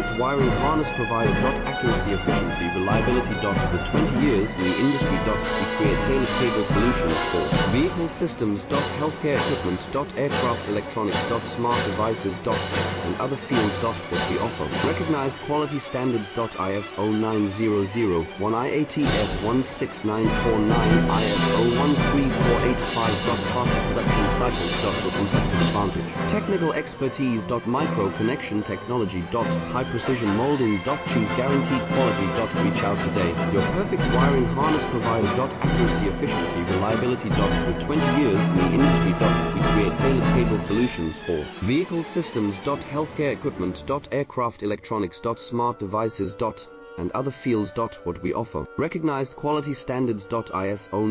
perfect wiring harness provider. Accuracy, efficiency, reliability. With 20 years in the industry. We create tailored cable solutions for vehicle systems. Healthcare equipment. Aircraft electronics. Smart devices. And other fields. What we offer. Recognized quality standards. ISO 9001, IATF 16949, ISO 13485. Faster production cycles. With competitive advantage. Technical expertise. Micro connection technology. High precision molding. Choose guaranteed quality. Reach out today. Your perfect wiring harness provider. Accuracy, efficiency, reliability. With 20 years in the industry. We create tailored cable solutions for vehicle systems. Healthcare equipment. Aircraft electronics. Smart devices. And other fields. What we offer. Recognized quality standards. ISO